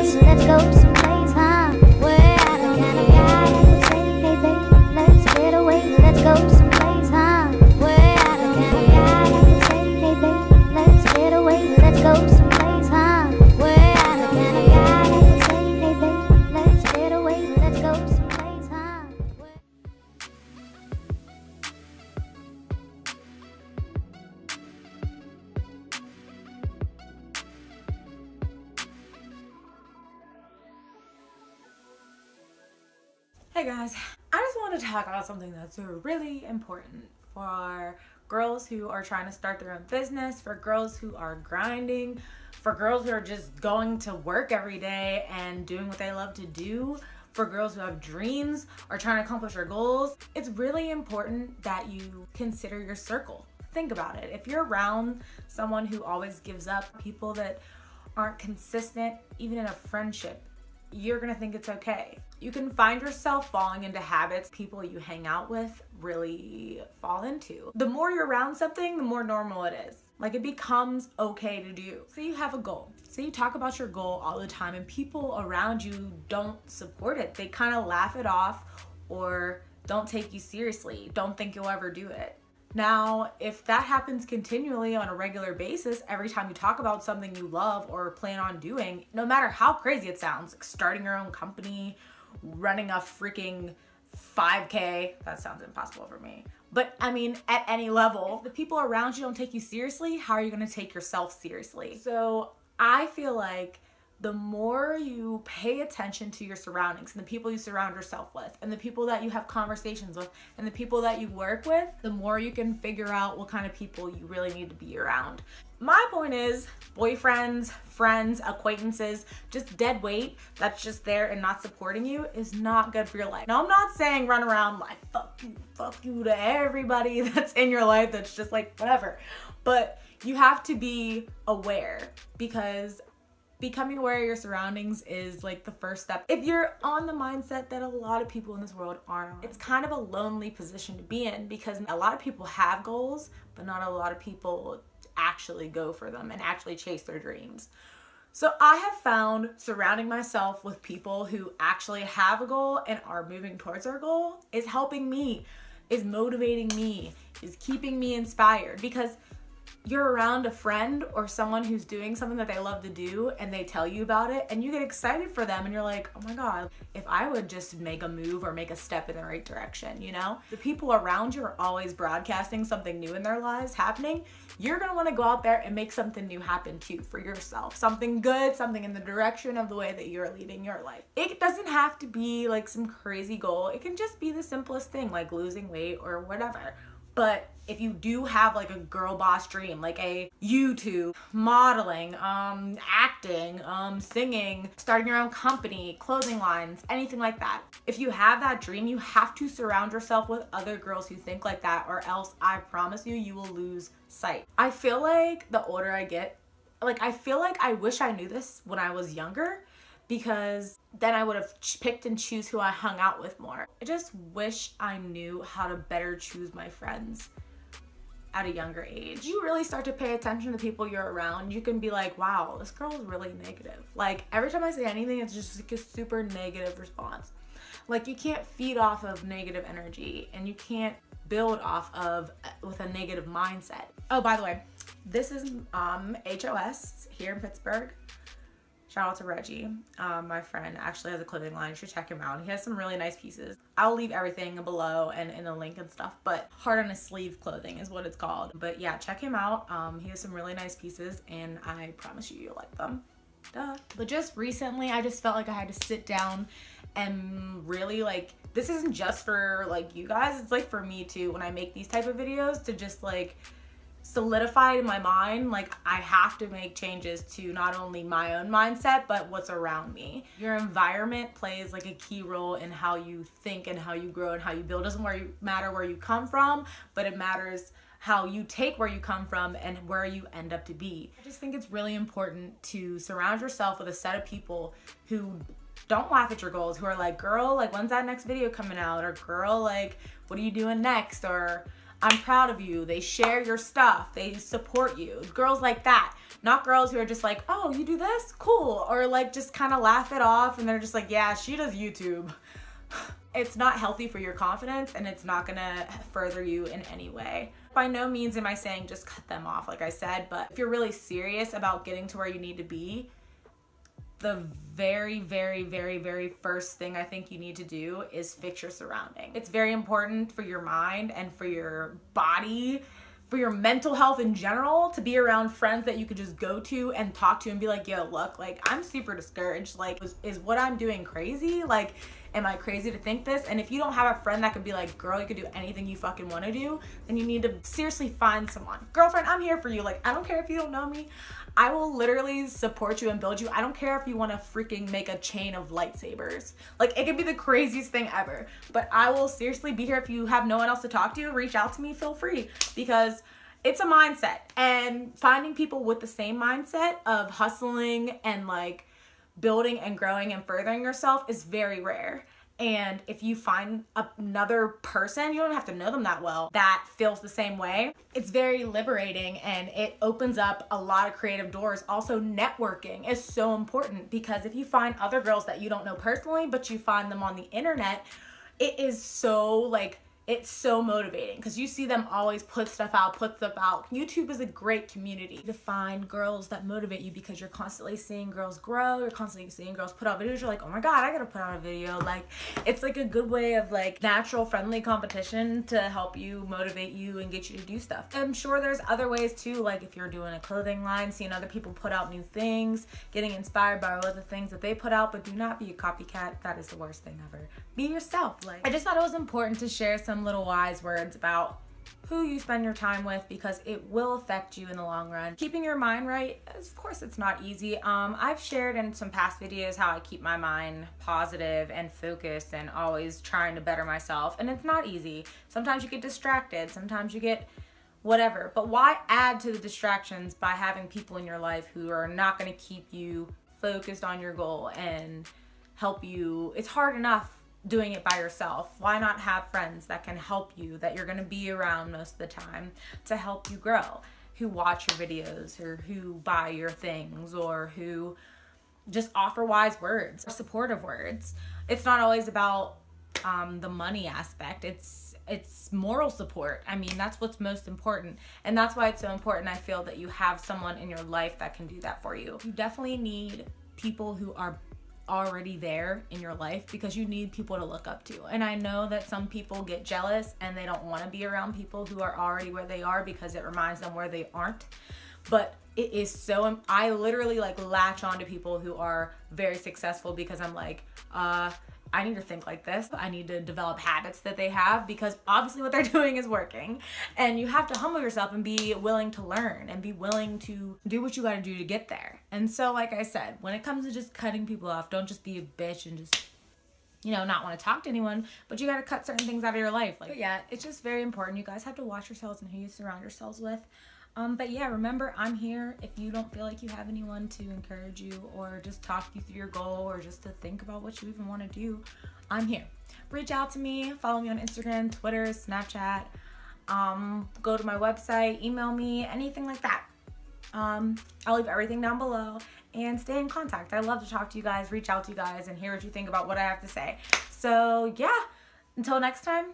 is. Let's go someplace, huh? Where I don't got a guy that would say, hey babe, let's get away. Let's go someplace, huh? Where I don't got a guy that would say, hey babe, let's get away. Let's go someplace, huh? Where I don't got a guy that would say, hey babe, let's get away. Let's go someplace, huh? Hey guys, I just want to talk about something that's really important for girls who are trying to start their own business, for girls who are grinding, for girls who are just going to work every day and doing what they love to do, for girls who have dreams or trying to accomplish their goals. It's really important that you consider your circle. Think about it. If you're around someone who always gives up, people that aren't consistent, even in a friendship, you're gonna think it's okay. You can find yourself falling into habits people you hang out with really fall into. The more you're around something, the more normal it is. Like, it becomes okay to do. Say you have a goal. Say you talk about your goal all the time and people around you don't support it. They kind of laugh it off or don't take you seriously, don't think you'll ever do it. Now, if that happens continually on a regular basis, every time you talk about something you love or plan on doing, no matter how crazy it sounds, like starting your own company, running a freaking 5K, that sounds impossible for me. But I mean, at any level, if the people around you don't take you seriously, how are you gonna take yourself seriously? So I feel like the more you pay attention to your surroundings and the people you surround yourself with and the people that you have conversations with and the people that you work with, the more you can figure out what kind of people you really need to be around. My point is, boyfriends, friends, acquaintances, just dead weight that's just there and not supporting you is not good for your life. Now, I'm not saying run around like fuck you to everybody that's in your life that's just like whatever, but you have to be aware, because becoming aware of your surroundings is like the first step. If you're on the mindset that a lot of people in this world aren't, it's kind of a lonely position to be in, because a lot of people have goals, but not a lot of people actually go for them and actually chase their dreams. So I have found surrounding myself with people who actually have a goal and are moving towards their goal is helping me, is motivating me, is keeping me inspired, because you're around a friend or someone who's doing something that they love to do and they tell you about it and you get excited for them and you're like, oh my God, if I would just make a move or make a step in the right direction, you know? The people around you are always broadcasting something new in their lives happening. You're gonna wanna go out there and make something new happen too for yourself. Something good, something in the direction of the way that you're leading your life. It doesn't have to be like some crazy goal. It can just be the simplest thing, like losing weight or whatever. But if you do have like a girl boss dream, like a YouTube, modeling, acting, singing, starting your own company, clothing lines, anything like that. If you have that dream, you have to surround yourself with other girls who think like that, or else I promise you, you will lose sight. I feel like the older I get, like I feel like I wish I knew this when I was younger, because then I would have picked and choose who I hung out with more. I just wish I knew how to better choose my friends at a younger age. You really start to pay attention to the people you're around. You can be like, wow, this girl is really negative. Like every time I say anything, it's just like a super negative response. Like you can't feed off of negative energy and you can't build off of with a negative mindset. Oh, by the way, this is HOS here in Pittsburgh. Shout out to Reggie. My friend actually has a clothing line. You should check him out. He has some really nice pieces. I'll leave everything below and in the link and stuff, but heart on a sleeve clothing is what it's called. But yeah, check him out. He has some really nice pieces and I promise you, you'll like them. Duh. But just recently, I just felt like I had to sit down and really like, this isn't just for like you guys, it's like for me too. When I make these type of videos, to just like solidified in my mind, like I have to make changes to not only my own mindset but what's around me. Your environment plays like a key role in how you think and how you grow and how you build. It doesn't matter where you come from, but it matters how you take where you come from and where you end up to be. I just think it's really important to surround yourself with a set of people who don't laugh at your goals, who are like, girl, like when's that next video coming out? Or girl, like what are you doing next? Or I'm proud of you. They share your stuff. They support you. Girls like that. Not girls who are just like, oh, you do this? Cool. Or like just kind of laugh it off and they're just like, yeah, she does YouTube. It's not healthy for your confidence and it's not gonna further you in any way. By no means am I saying just cut them off, like I said, but if you're really serious about getting to where you need to be, the very, very, very, very first thing I think you need to do is fix your surrounding. It's very important for your mind and for your body, for your mental health in general, to be around friends that you could just go to and talk to and be like, yo, look, like, I'm super discouraged. Like, is what I'm doing crazy? Like, am I crazy to think this? And if you don't have a friend that could be like, girl, you could do anything you fucking want to do, then you need to seriously find someone. Girlfriend, I'm here for you. Like, I don't care if you don't know me. I will literally support you and build you. I don't care if you want to freaking make a chain of lightsabers. Like, it could be the craziest thing ever. But I will seriously be here. If you have no one else to talk to, reach out to me, feel free. Because it's a mindset. And finding people with the same mindset of hustling and like building and growing and furthering yourself is very rare. And if you find another person, you don't have to know them that well, that feels the same way, it's very liberating and it opens up a lot of creative doors. Also, networking is so important because if you find other girls that you don't know personally, but you find them on the internet, it is so like, it's so motivating because you see them always put stuff out. YouTube is a great community to find girls that motivate you because you're constantly seeing girls grow. You're constantly seeing girls put out videos. You're like, oh my God, I gotta put out a video. Like, it's like a good way of like natural friendly competition to help you, motivate you, and get you to do stuff. I'm sure there's other ways too, like if you're doing a clothing line, seeing other people put out new things, getting inspired by other things that they put out, but do not be a copycat. That is the worst thing ever. Be yourself. Like, I just thought it was important to share some little wise words about who you spend your time with because it will affect you in the long run. Keeping your mind right, of course it's not easy. I've shared in some past videos how I keep my mind positive and focused and always trying to better myself, and it's not easy. Sometimes you get distracted, sometimes you get whatever, but why add to the distractions by having people in your life who are not going to keep you focused on your goal and help you? It's hard enough doing it by yourself. Why not have friends that can help you, that you're gonna be around most of the time to help you grow, who watch your videos or who buy your things or who just offer wise words, supportive words. It's not always about the money aspect. It's moral support. I mean, that's what's most important. And that's why it's so important, I feel, that you have someone in your life that can do that for you. You definitely need people who are already there in your life because you need people to look up to. And I know that some people get jealous and they don't want to be around people who are already where they are because it reminds them where they aren't. But it is so, I literally like latch on to people who are very successful because I'm like, I need to think like this. I need to develop habits that they have because obviously what they're doing is working. And you have to humble yourself and be willing to learn and be willing to do what you got to do to get there. And so, like I said, when it comes to just cutting people off, don't just be a bitch and just, you know, not want to talk to anyone, but you got to cut certain things out of your life. Like, yeah, it's just very important. You guys have to watch yourselves and who you surround yourselves with. But yeah, remember, I'm here if you don't feel like you have anyone to encourage you or just talk you through your goal or just to think about what you even want to do. I'm here. Reach out to me, follow me on Instagram, Twitter, Snapchat, go to my website, email me, anything like that. I'll leave everything down below and stay in contact. I love to talk to you guys, reach out to you guys, and hear what you think about what I have to say. So yeah, until next time,